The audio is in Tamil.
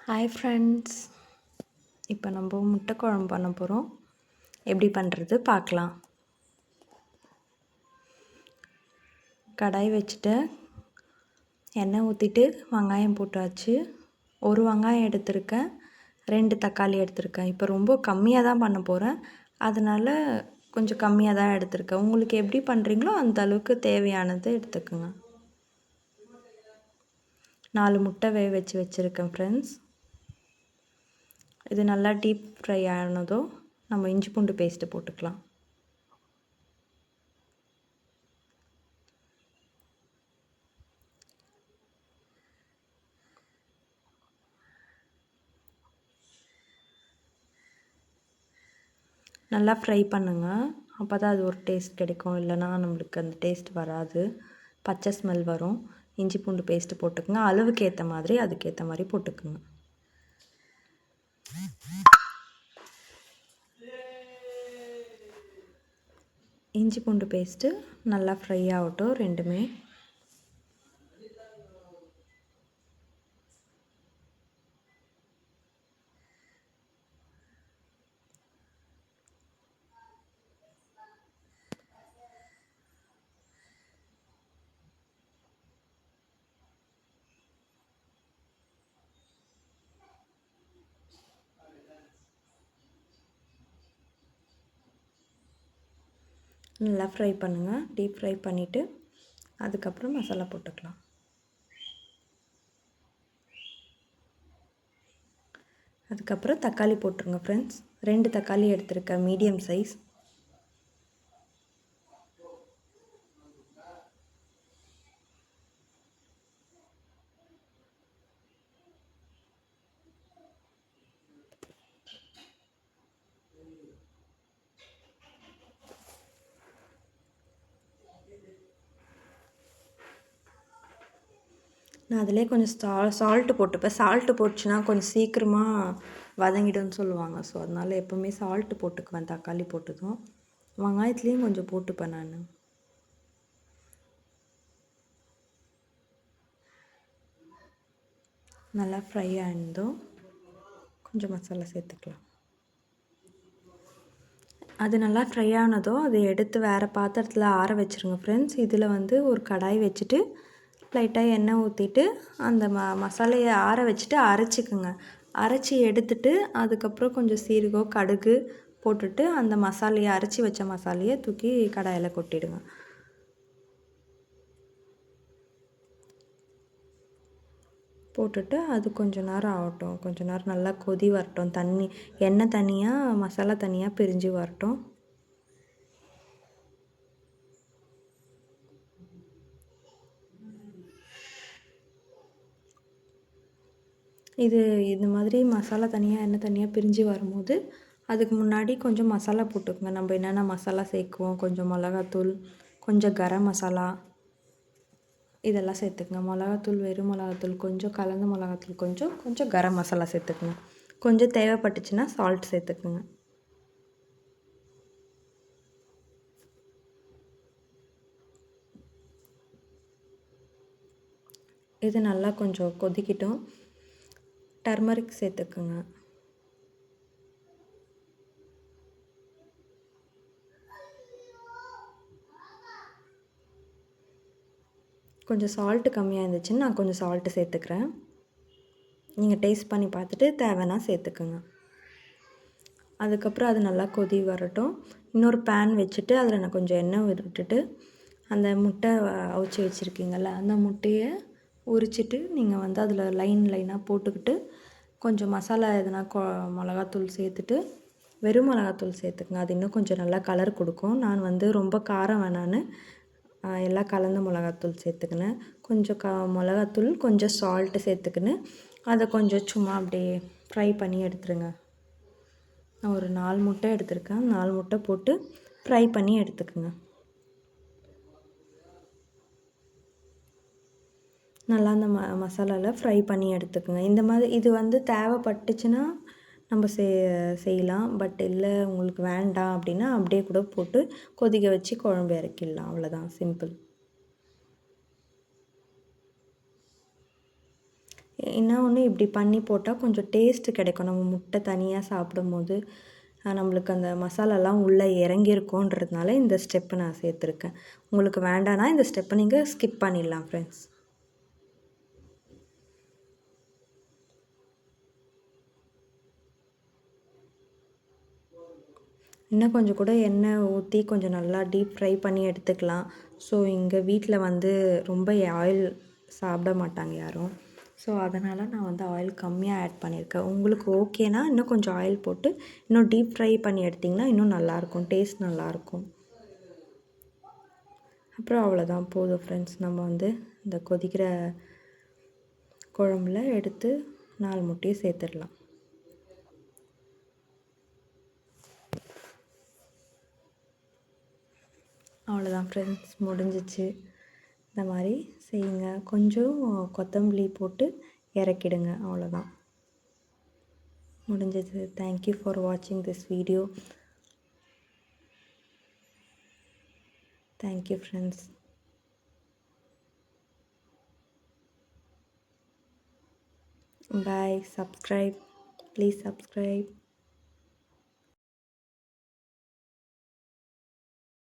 ஹாய் ஃப்ரெண்ட்ஸ், இப்போ நம்ம முட்டை குழம்பு பண்ண போகிறோம். எப்படி பண்ணுறது பார்க்கலாம். கடாய் வச்சுட்டு எண்ணெய் ஊற்றிட்டு வெங்காயம் போட்டாச்சு. ஒரு வெங்காயம் எடுத்திருக்கேன், 2 தக்காளி எடுத்திருக்கேன். இப்போ ரொம்ப கம்மியாக தான் பண்ண போகிறேன், அதனால் கொஞ்சம் கம்மியாக தான் எடுத்திருக்கேன். உங்களுக்கு எப்படி பண்ணுறீங்களோ அந்த அளவுக்கு தேவையானது எடுத்துக்கோங்க. 4 முட்டை வேக வச்சுருக்கேன் ஃப்ரெண்ட்ஸ். இது நல்லா டீப் ஃப்ரை ஆனதோ நம்ம இஞ்சி பூண்டு பேஸ்ட்டு போட்டுக்கலாம். நல்லா ஃப்ரை பண்ணுங்கள், அப்போ தான் அது ஒரு டேஸ்ட் கிடைக்கும். இல்லைனா நம்மளுக்கு அந்த டேஸ்ட் வராது, பச்சை ஸ்மெல் வரும். இஞ்சி பூண்டு பேஸ்ட்டு போட்டுக்குங்க, அளவுக்கு ஏற்ற மாதிரி அதுக்கேற்ற மாதிரி போட்டுக்குங்க. இஞ்சி பூண்டு பேஸ்ட்டு நல்லா ஃப்ரை ஆகட்டும் ரெண்டுமே. நல்லா ஃப்ரை பண்ணுங்கள், டீப் ஃப்ரை பண்ணிவிட்டு அதுக்கப்புறம் மசாலா போட்டுக்கலாம். அதுக்கப்புறம் தக்காளி போட்டுருங்க ஃப்ரெண்ட்ஸ். 2 தக்காளி எடுத்துருக்கேன், மீடியம் சைஸ். நான் அதிலே கொஞ்சம் சால்ட்டு போட்டுப்பேன். சால்ட்டு போட்டுச்சுன்னா கொஞ்சம் சீக்கிரமாக வதங்கிடும்னு சொல்லுவாங்க. ஸோ அதனால் எப்போவுமே சால்ட்டு போட்டுக்குவேன் தக்காளி போட்டதும். வெங்காயத்துலேயும் கொஞ்சம் போட்டுப்பேன் நான். நல்லா ஃப்ரை ஆனதும் கொஞ்சம் மசாலா சேர்த்துக்கலாம். அது நல்லா ஃப்ரை ஆனதும் அதை எடுத்து வேறு பாத்திரத்தில் ஆற வச்சுருங்க ஃப்ரெண்ட்ஸ். இதில் ஒரு கடாய் வச்சுட்டு லைட்டாக எண்ணெய் ஊற்றிட்டு அந்த மசாலையை ஆற வச்சுட்டு அரைச்சிக்குங்க. அரைச்சி எடுத்துட்டு அதுக்கப்புறம் கொஞ்சம் சீரகம் கடுகு போட்டுட்டு அந்த மசாலையை அரைச்சி வச்ச மசாலையை தூக்கி கடாயில் கொட்டிடுங்க. போட்டுட்டு அது கொஞ்சம் நேரம் ஆகட்டும், கொஞ்சம் நேரம் நல்லா கொதி வரட்டும். எண்ணெய் தனியாக மசாலா தனியாக பிரிஞ்சு வரட்டும். இது மாதிரி மசாலா தனியாக எண்ணெய் தனியாக பிரிஞ்சு வரும்போது அதுக்கு முன்னாடி கொஞ்சம் மசாலா போட்டுக்கோங்க. நம்ம என்னென்ன மசாலா சேர்க்குவோம், கொஞ்சம் மிளகாத்தூள், கொஞ்சம் கரம் மசாலா இதெல்லாம் சேர்த்துக்குங்க. மிளகாத்தூள், வெறும் மிளகாத்தூள் கொஞ்சம், கலந்த மிளகாத்தூள் கொஞ்சம், கொஞ்சம் கரம் மசாலா சேர்த்துக்குங்க. கொஞ்சம் தேவைப்பட்டுச்சுன்னா சால்ட் சேர்த்துக்குங்க. இது நல்லா கொஞ்சம் கொதிக்கிட்டும். டர்மரிக் சேர்த்துக்குங்க. கொஞ்சம் சால்ட்டு கம்மியாக இருந்துச்சுன்னு நான் கொஞ்சம் சால்ட்டு சேர்த்துக்கிறேன். நீங்கள் டேஸ்ட் பண்ணி பார்த்துட்டு தேவைன்னா சேர்த்துக்குங்க. அதுக்கப்புறம் அது நல்லா கொதி வரட்டும். இன்னொரு பேன் வச்சுட்டு அதில் நான் கொஞ்சம் எண்ணெய் விட்டுட்டு அந்த முட்டை அவிச்சி வச்சுருக்கீங்கள்ல அந்த முட்டையை உரிச்சிட்டு நீங்கள் அதில் லைனாக போட்டுக்கிட்டு கொஞ்சம் மசாலா எதுனா மிளகாத்தூள் சேர்த்துட்டு வெறும் மிளகாத்தூள் சேர்த்துக்குங்க. அது இன்னும் கொஞ்சம் நல்லா கலர் கொடுக்கும். நான் ரொம்ப காரம் வேணான்னு எல்லாம் கலந்த மிளகாத்தூள் சேர்த்துக்கினேன். கொஞ்சம் மிளகாத்தூள் கொஞ்சம் சால்ட்டு சேர்த்துக்கின்னு அதை கொஞ்சம் சும்மா அப்படியே ஃப்ரை பண்ணி எடுத்துருங்க. நான் ஒரு 4 முட்டை எடுத்திருக்கேன், 4 முட்டை போட்டு ஃப்ரை பண்ணி எடுத்துக்கோங்க. நல்லா அந்த மசாலாவில் ஃப்ரை பண்ணி எடுத்துக்கோங்க. இந்த மாதிரி இது தேவைப்பட்டுச்சுன்னா நம்ம செய்யலாம். பட் இல்லை உங்களுக்கு வேண்டாம் அப்படின்னா அப்படியே கூட போட்டு கொதிக்க வச்சு குழம்பு இறக்கிடலாம். அவ்வளோதான், சிம்பிள். இன்னொன்று இப்படி பண்ணி போட்டால் கொஞ்சம் டேஸ்ட்டு கிடைக்கும். நம்ம முட்டை தனியாக சாப்பிடும்போது நம்மளுக்கு அந்த மசாலாலாம் உள்ளே இறங்கியிருக்கோன்றதுனால இந்த ஸ்டெப்பை நான் சேர்த்துருக்கேன். உங்களுக்கு வேண்டான்னா இந்த ஸ்டெப்பை நீங்கள் ஸ்கிப் பண்ணிடலாம் ஃப்ரெண்ட்ஸ். இன்னும் கொஞ்சம் கூட எண்ணெய் ஊற்றி கொஞ்சம் நல்லா டீப் ஃப்ரை பண்ணி எடுத்துக்கலாம். ஸோ எங்கள் வீட்டில் வந்து ரொம்ப ஆயில் சாப்பிட மாட்டாங்க யாரும். ஸோ அதனால் நான் வந்து ஆயில் கம்மியாக ஆட் பண்ணியிருக்கேன். உங்களுக்கு ஓகேனா இன்னும் கொஞ்சம் ஆயில் போட்டு இன்னும் டீப் ஃப்ரை பண்ணி எடுத்திங்கன்னா இன்னும் நல்லாயிருக்கும், டேஸ்ட் நல்லாயிருக்கும். அப்புறம் அவ்வளோதான், போதும் ஃப்ரெண்ட்ஸ். நம்ம வந்து இந்த கொதிக்கிற குழம்புல எடுத்து 4 முட்டையும் சேர்த்துடலாம். அவ்வளோதான் ஃப்ரெண்ட்ஸ், முடிஞ்சிச்சு. இந்த மாதிரி செய்யுங்க. கொஞ்சம் கொத்தமல்லி போட்டு இறக்கிடுங்க. அவ்வளோதான், முடிஞ்சது. தேங்க்யூ ஃபார் வாட்சிங் this video. Thank you friends. Bye. Subscribe. Please subscribe.